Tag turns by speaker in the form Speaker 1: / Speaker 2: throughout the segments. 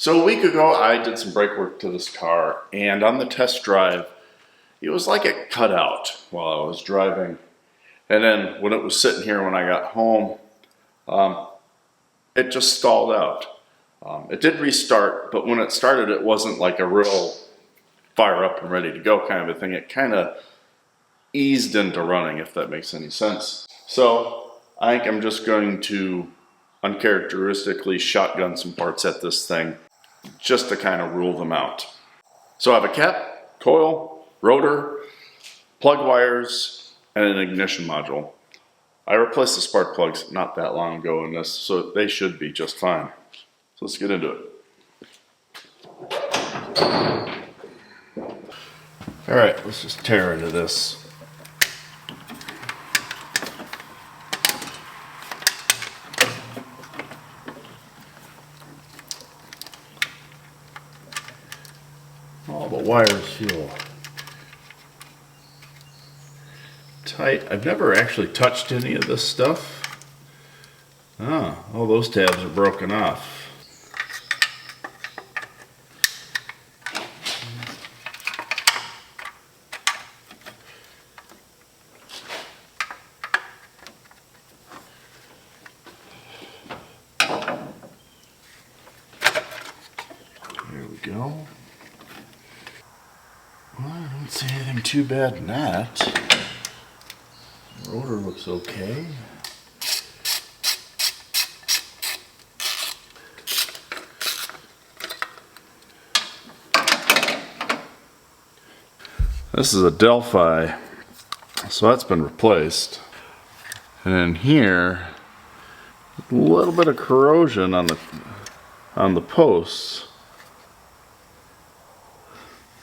Speaker 1: So a week ago, I did some brake work to this car, and on the test drive, it was like it cut out while I was driving. And then when it was sitting here when I got home, it just stalled out. It did restart, but when it started, it wasn't like a real fire up and ready to go kind of a thing. It kind of eased into running, if that makes any sense. So I think I'm just going to uncharacteristically shotgun some parts at this thing just to kind of rule them out. So I have a cap, coil, rotor, plug wires, and an ignition module. I replaced the spark plugs not that long ago in this, so they should be just fine. So let's get into it. All right, let's just tear into this. All the wires feel tight. I've never actually touched any of this stuff. All those tabs are broken off. There we go. Well, I don't see anything too bad in that. Rotor looks okay. This is a Delphi, so that's been replaced. And in here, a little bit of corrosion on the posts.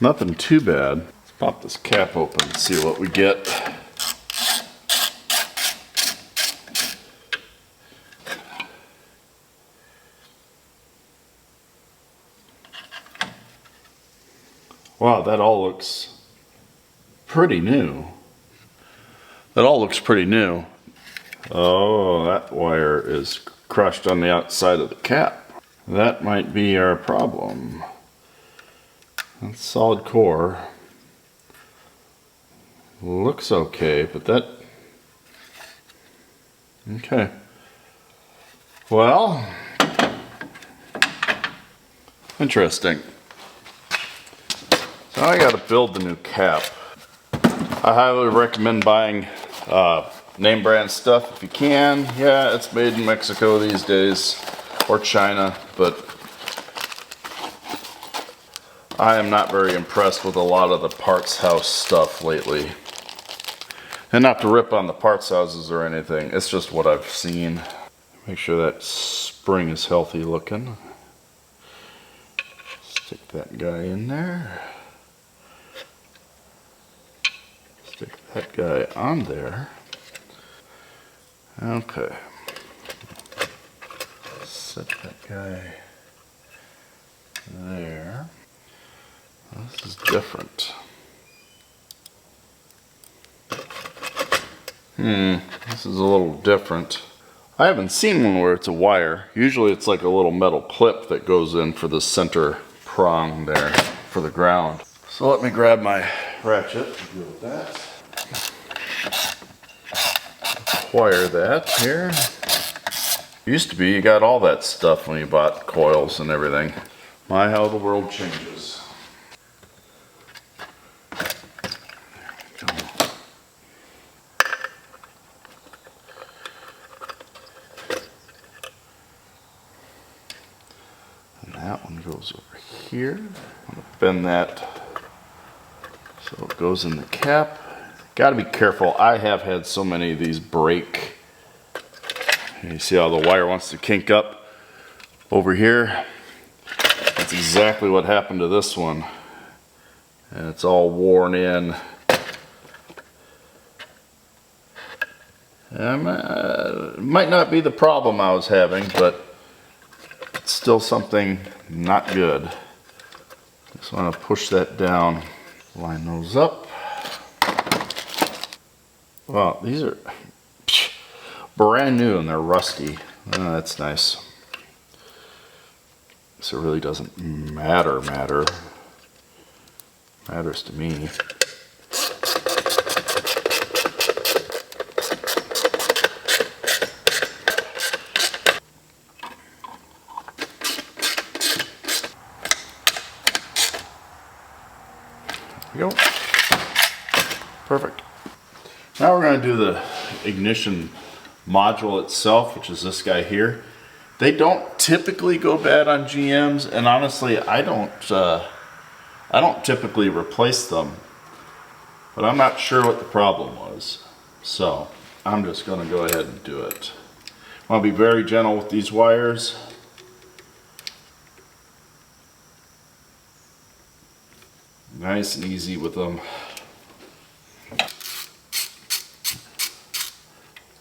Speaker 1: Nothing too bad. Let's pop this cap open and see what we get. Wow, that all looks pretty new. That all looks pretty new. Oh, that wire is crushed on the outside of the cap. That might be our problem. That's solid core. Looks okay, but that... Okay. Well, interesting. So I gotta build the new cap. I highly recommend buying name brand stuff if you can. Yeah, it's made in Mexico these days, or China, but I am not very impressed with a lot of the parts house stuff lately. And not to rip on the parts houses or anything, it's just what I've seen. Make sure that spring is healthy looking. Stick that guy in there. Stick that guy on there. Okay. Set that guy there. This is different. This is a little different. I haven't seen one where it's a wire. Usually it's like a little metal clip that goes in for the center prong there for the ground. So let me grab my ratchet and deal with that. Wire that here. Used to be you got all that stuff when you bought coils and everything. My, how the world changes. And that one goes over here. I'm gonna bend that so it goes in the cap. Got to be careful. I have had so many of these break. You see how the wire wants to kink up over here? That's exactly what happened to this one. And it's all worn in. It might not be the problem I was having, but it's still something not good. Just want to push that down. Line those up. Wow, these are brand new and they're rusty. Oh, that's nice. So it really doesn't matter. Matters to me. There we go. Perfect. Now we're going to do the ignition module itself, which is this guy here. They don't typically go bad on GMs, and honestly, I don't typically replace them, but I'm not sure what the problem was. So I'm just going to go ahead and do it. I want to be very gentle with these wires. Nice and easy with them.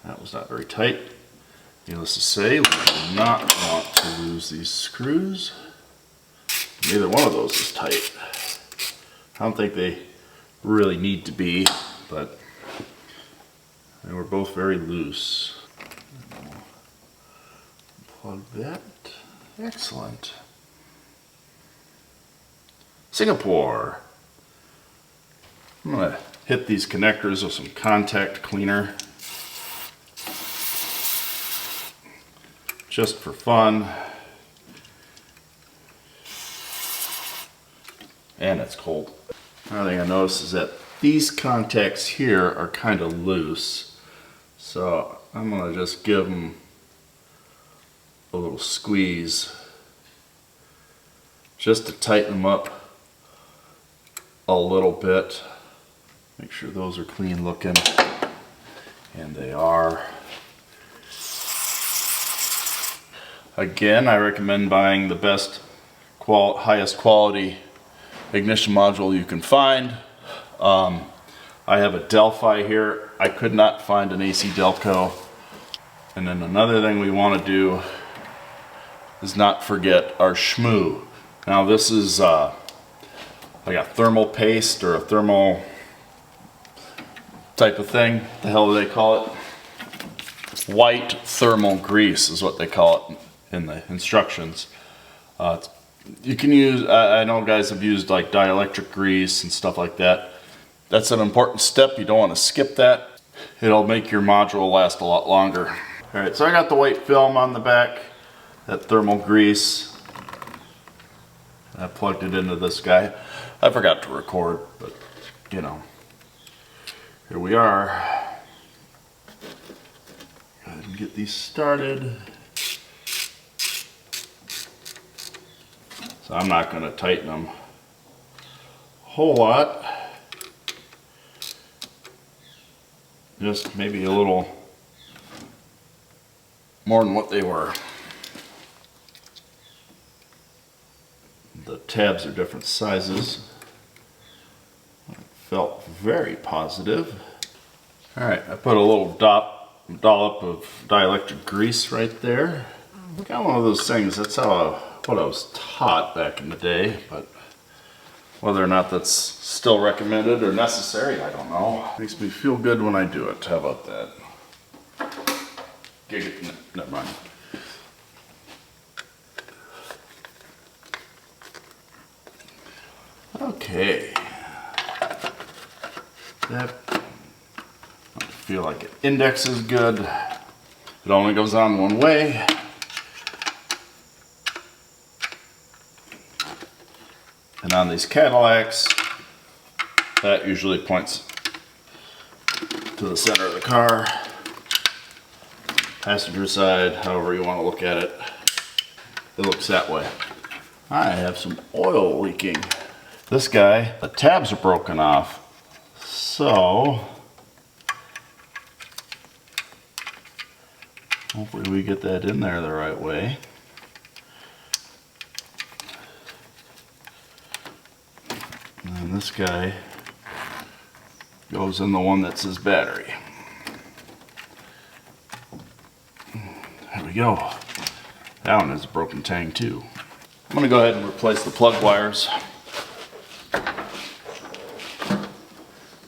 Speaker 1: That was not very tight. Needless to say, we do not want to lose these screws. Neither one of those is tight. I don't think they really need to be, but they were both very loose. Plug that. Excellent. Singapore. I'm going to hit these connectors with some contact cleaner. Just for fun. And it's cold. Another thing I noticed is that these contacts here are kind of loose. So I'm going to just give them a little squeeze just to tighten them up a little bit. Make sure those are clean looking. And they are. Again, I recommend buying the best, highest quality ignition module you can find. I have a Delphi here. I could not find an AC Delco. And then another thing we want to do is not forget our schmoo. Now this is like a thermal paste or a thermal type of thing. What the hell do they call it? White thermal grease is what they call it in the instructions. You can use, I know guys have used like dielectric grease and stuff like that. That's an important step. You don't want to skip that. It'll make your module last a lot longer. Alright, so I got the white film on the back, that thermal grease. I plugged it into this guy. I forgot to record, but you know, here we are. Go ahead and get these started. So I'm not going to tighten them a whole lot. Just maybe a little more than what they were. The tabs are different sizes. It felt very positive. Alright, I put a little dollop of dielectric grease right there. Got one of those things, that's what I was taught back in the day, but whether or not that's still recommended or necessary, I don't know. Makes me feel good when I do it. How about that? Never mind. Okay. That, I feel like it indexes good. It only goes on one way. And on these Cadillacs, that usually points to the center of the car. Passenger side, however you want to look at it, it looks that way. I have some oil leaking. This guy, the tabs are broken off. So, hopefully we get that in there the right way. And this guy goes in the one that says battery. There we go. That one has a broken tang too. I'm going to go ahead and replace the plug wires.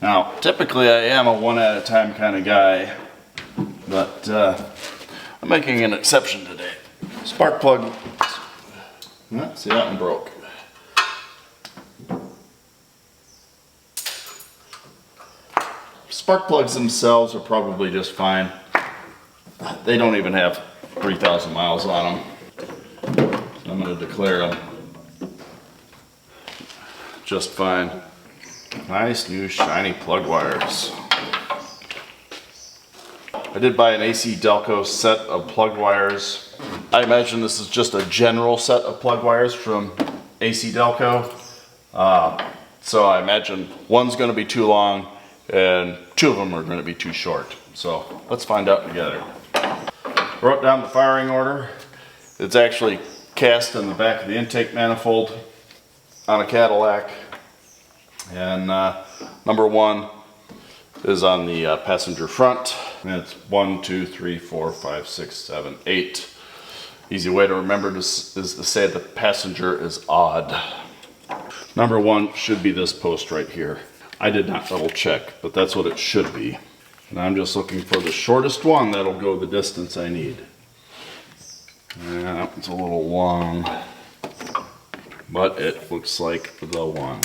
Speaker 1: Now, typically I am a one at a time kind of guy, but I'm making an exception today. Spark plug See, that one broke. Spark plugs themselves are probably just fine. They don't even have 3,000 miles on them. So I'm going to declare them just fine. Nice new shiny plug wires. I did buy an AC Delco set of plug wires. I imagine this is just a general set of plug wires from AC Delco. So I imagine one's going to be too long and two of them are going to be too short. So let's find out together. Wrote down the firing order. It's actually cast in the back of the intake manifold on a Cadillac. And number 1 is on the passenger front. And it's 1, 2, 3, 4, 5, 6, 7, 8. Easy way to remember this is to say the passenger is odd. Number 1 should be this post right here. I did not double check, but that's what it should be. And I'm just looking for the shortest one that'll go the distance I need. And that one's a little long, but it looks like the one.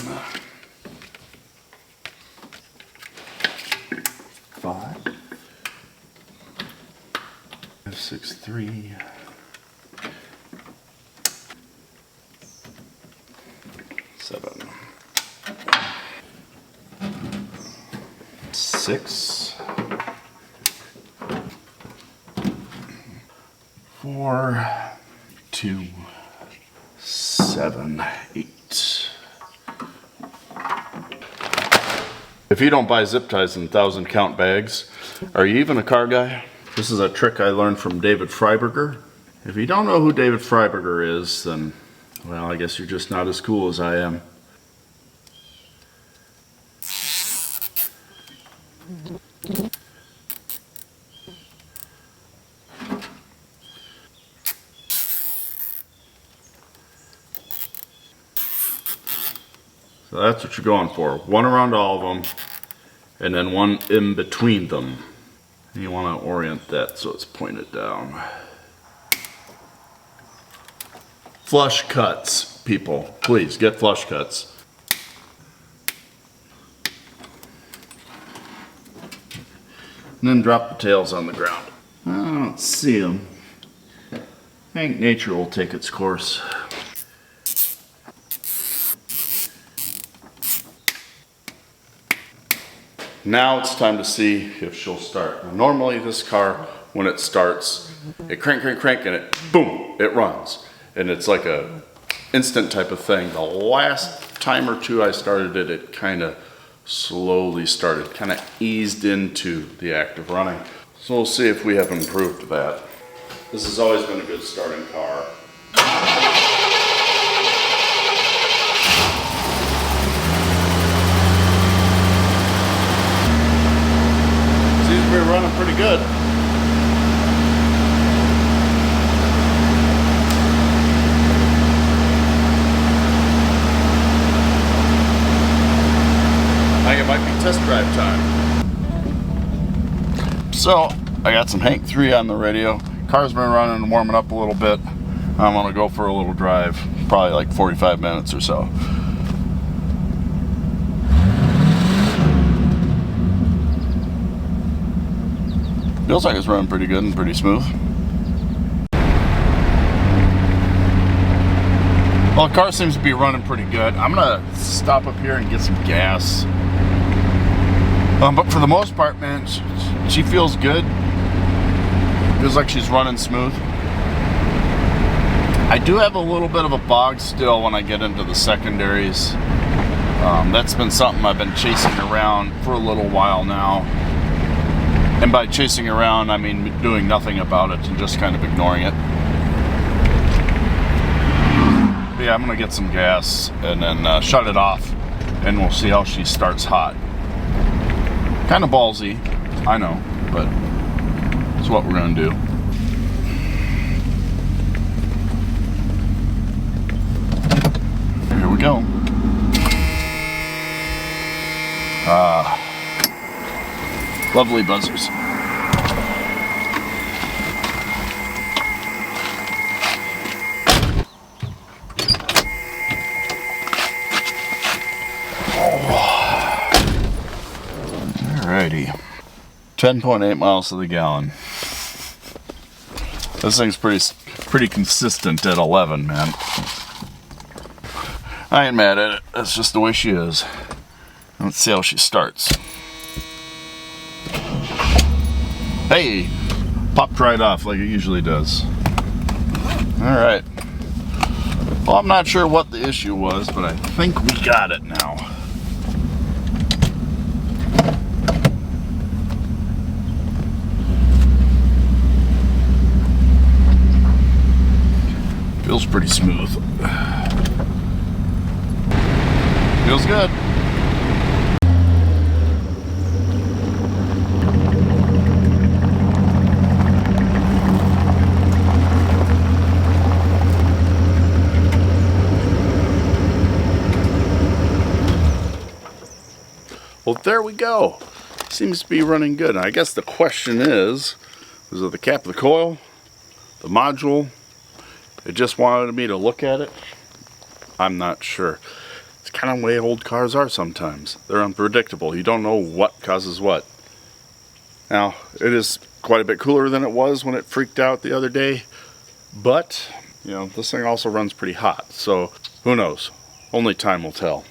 Speaker 1: 5, 6, 3. 7, 6, 4, 2, 7, 8. If you don't buy zip ties in 1,000 count bags, are you even a car guy? This is a trick I learned from David Freiberger. If you don't know who David Freiberger is, then, well, I guess you're just not as cool as I am. So that's what you're going for. One around all of them, and then one in between them. And you want to orient that so it's pointed down. Flush cuts, people. Please, get flush cuts. And then drop the tails on the ground. I don't see them. I think nature will take its course. Now it's time to see if she'll start. Now, normally this car, when it starts, it crank, crank, crank, and it, boom, it runs. And it's like a instant type of thing. The last time or two I started it, it kind of slowly started, kind of eased into the act of running. So we'll see if we have improved that. This has always been a good starting car. Seems to be running pretty good. I think it might be test drive time. So, I got some Hank 3 on the radio. Car's been running and warming up a little bit. I'm gonna go for a little drive, probably like 45 minutes or so. Feels like it's running pretty good and pretty smooth. Well, the car seems to be running pretty good. I'm gonna stop up here and get some gas. But for the most part, man, she feels good. Feels like she's running smooth. I do have a little bit of a bog still when I get into the secondaries. That's been something I've been chasing around for a little while now. And by chasing around, I mean doing nothing about it and just kind of ignoring it. But yeah, I'm gonna get some gas and then shut it off, and we'll see how she starts hot. Kind of ballsy, I know, but it's what we're gonna do. Here we go. Lovely buzzers. Alrighty. 10.8 miles to the gallon. This thing's pretty consistent at 11, man. I ain't mad at it. That's just the way she is. Let's see how she starts. Hey! Popped right off like it usually does. Alright. Well, I'm not sure what the issue was, but I think we got it now. Feels pretty smooth. Feels good. Well, there we go. Seems to be running good. I guess the question is it the cap of the coil? The module? It just wanted me to look at it? I'm not sure. It's kind of the way old cars are sometimes. They're unpredictable. You don't know what causes what. Now, it is quite a bit cooler than it was when it freaked out the other day. But, you know, this thing also runs pretty hot. So, who knows? Only time will tell.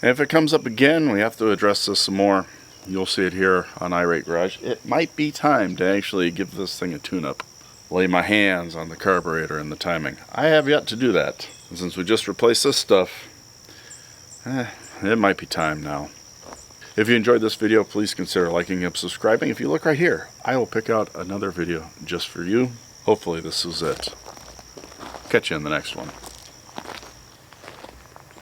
Speaker 1: And if it comes up again, we have to address this some more. You'll see it here on Irate Garage. It might be time to actually give this thing a tune-up. Lay my hands on the carburetor and the timing. I have yet to do that. And since we just replaced this stuff, it might be time now. If you enjoyed this video, please consider liking and subscribing. If you look right here, I will pick out another video just for you. Hopefully this is it. Catch you in the next one.